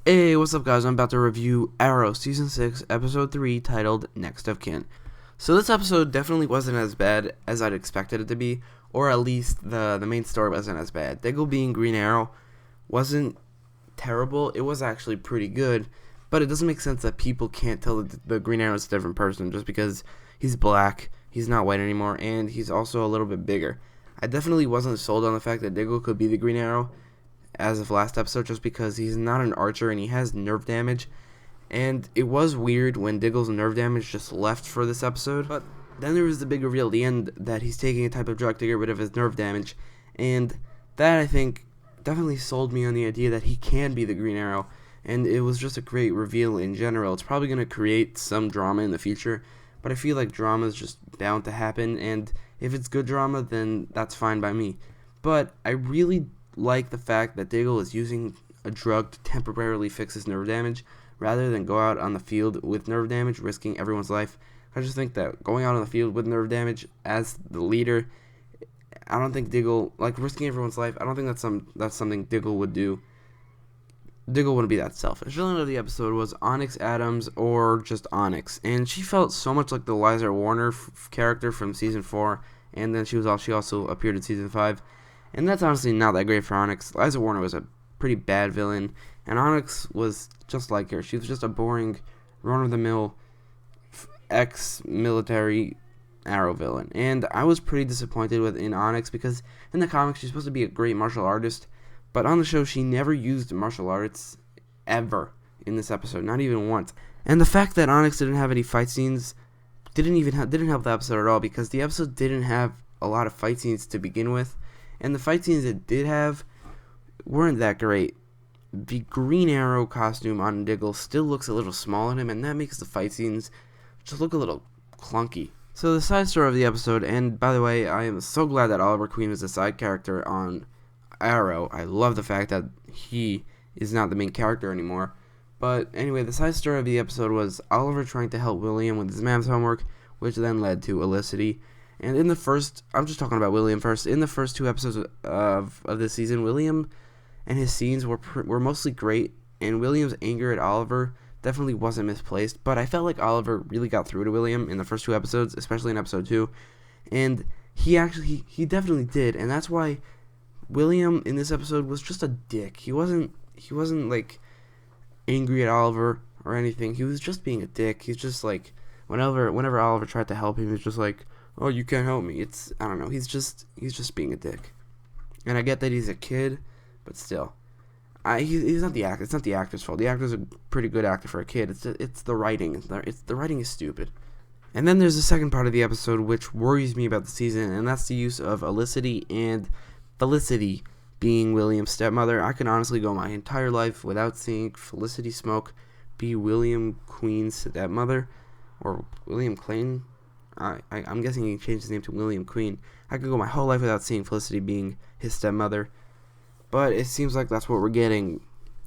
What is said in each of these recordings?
Hey, what's up, guys? I'm about to review Arrow Season 6, Episode 3, titled Next of Kin. So this episode definitely wasn't as bad as I'd expected it to be, or at least the main story wasn't as bad. Diggle being Green Arrow wasn't terrible. It was actually pretty good, but it doesn't make sense that people can't tell the Green Arrow is a different person just because he's black, he's not white anymore, and he's also a little bit bigger. I definitely wasn't sold on the fact that Diggle could be the Green Arrow as of last episode just because he's not an archer and he has nerve damage. And it was weird when Diggle's nerve damage just left for this episode. But then there was the big reveal at the end that he's taking a type of drug to get rid of his nerve damage. And that, I think, definitely sold me on the idea that he can be the Green Arrow. And it was just a great reveal in general. It's probably going to create some drama in the future, but I feel like drama is just bound to happen. And if it's good drama, then that's fine by me. But I really like the fact that Diggle is using a drug to temporarily fix his nerve damage rather than go out on the field with nerve damage, risking everyone's life. I just think that going out on the field with nerve damage as the leader, I don't think Diggle, like risking everyone's life, I don't think that's something Diggle would do. Diggle wouldn't be that selfish. The villain of the episode was Onyx Adams, or just Onyx, and she felt so much like the Liza Warner character from season 4, and then she also appeared in season 5. And that's honestly not that great for Onyx. Liza Warner was a pretty bad villain, and Onyx was just like her. She was just a boring, run-of-the-mill, ex-military Arrow villain. And I was pretty disappointed in Onyx because in the comics she's supposed to be a great martial artist, but on the show she never used martial arts ever in this episode, not even once. And the fact that Onyx didn't have any fight scenes didn't help the episode at all, because the episode didn't have a lot of fight scenes to begin with. And the fight scenes it did have weren't that great. The Green Arrow costume on Diggle still looks a little small on him, and that makes the fight scenes just look a little clunky. So the side story of the episode, and by the way, I am so glad that Oliver Queen is a side character on Arrow. I love the fact that he is not the main character anymore. But anyway, the side story of the episode was Oliver trying to help William with his math homework, which then led to Olicity. And in the first, I'm just talking about William first. In the first 2 episodes of this season, William and his scenes were mostly great, and William's anger at Oliver definitely wasn't misplaced. But I felt like Oliver really got through to William in the first 2 episodes, especially in episode 2, and he definitely did, and that's why William in this episode was just a dick. He wasn't like angry at Oliver or anything. He was just being a dick. He's just like whenever Oliver tried to help him, he was just like, "Oh, you can't help me." I don't know. He's just being a dick. And I get that he's a kid, but still, he's not the actor. It's not the actor's fault. The actor's a pretty good actor for a kid. It's the writing. The writing is stupid. And then there's the second part of the episode which worries me about the season, and that's the use of Olicity and Felicity being William's stepmother. I could honestly go my entire life without seeing Felicity Smoke be William Queen's stepmother, or William Clayton. I'm guessing he changed his name to William Queen. I could go my whole life without seeing Felicity being his stepmother, but it seems like that's what we're getting.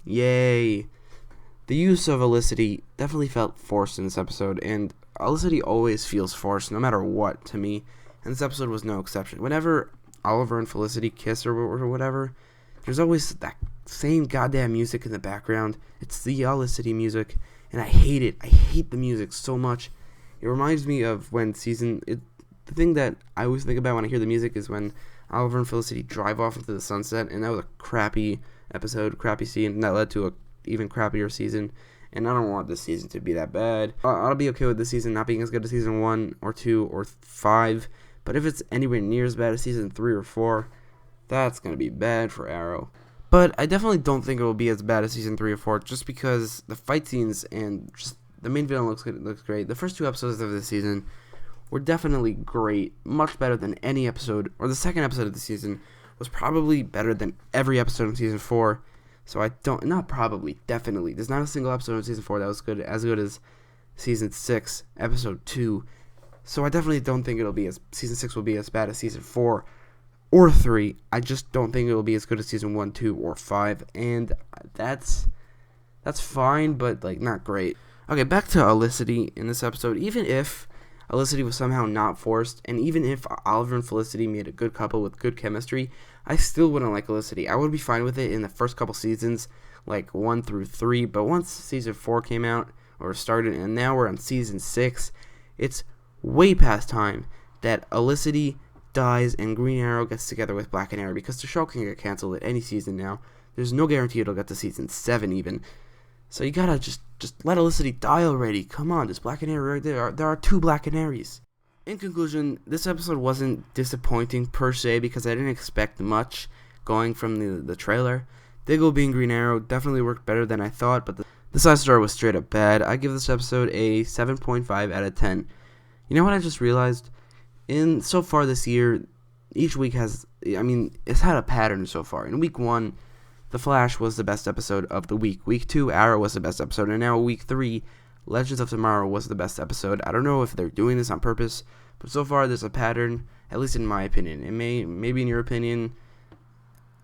Yay! The use of Olicity definitely felt forced in this episode, and Olicity always feels forced, no matter what, to me, and this episode was no exception. Whenever Oliver and Felicity kiss or whatever, there's always that same goddamn music in the background. It's the Olicity music, and I hate it. I hate the music so much. It reminds me of when the thing that I always think about when I hear the music is when Oliver and Felicity drive off into the sunset, and that was a crappy episode, crappy scene, and that led to a even crappier season, and I don't want this season to be that bad. I'll be okay with this season not being as good as season 1 or 2 or 5, but if it's anywhere near as bad as season 3 or 4, that's going to be bad for Arrow. But I definitely don't think it will be as bad as season 3 or 4, just because the fight scenes and just the main villain looks great. The first 2 episodes of this season were definitely great, much better than any episode, or the second episode of the season was probably better than every episode in season 4. So definitely. There's not a single episode in season 4 that was as good as season 6, episode 2. So I definitely don't think season 6 will be as bad as season 4 or 3. I just don't think it will be as good as season 1, 2, or 5, and that's fine, but like not great. Okay, back to Olicity in this episode. Even if Olicity was somehow not forced, and even if Oliver and Felicity made a good couple with good chemistry, I still wouldn't like Olicity. I would be fine with it in the first couple seasons, like 1 through 3, but once season 4 came out or started, and now we're on season 6, it's way past time that Olicity dies and Green Arrow gets together with Black Canary, because the show can get canceled at any season now. There's no guarantee it'll get to season 7 even. So you gotta just let Olicity die already. Come on, there's Black Canary right there. There are 2 Black Canaries. In conclusion, this episode wasn't disappointing per se because I didn't expect much going from the trailer. Diggle being Green Arrow definitely worked better than I thought, but the side story was straight up bad. I give this episode a 7.5 out of 10. You know what I just realized? So far this year, each week it's had a pattern so far. In week 1, The Flash was the best episode of the week. Week 2, Arrow was the best episode. And now week 3, Legends of Tomorrow was the best episode. I don't know if they're doing this on purpose, but so far there's a pattern, at least in my opinion. Maybe in your opinion,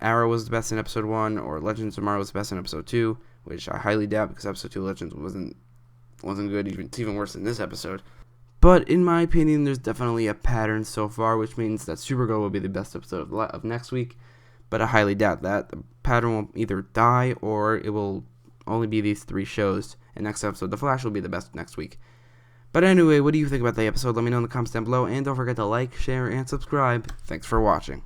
Arrow was the best in episode 1, or Legends of Tomorrow was the best in episode 2, which I highly doubt because episode 2 Legends wasn't good. It's even worse than this episode. But in my opinion, there's definitely a pattern so far, which means that Supergirl will be the best episode of next week. But I highly doubt that. The pattern will either die or it will only be these 3 shows. And next episode, The Flash will be the best next week. But anyway, what do you think about the episode? Let me know in the comments down below. And don't forget to like, share, and subscribe. Thanks for watching.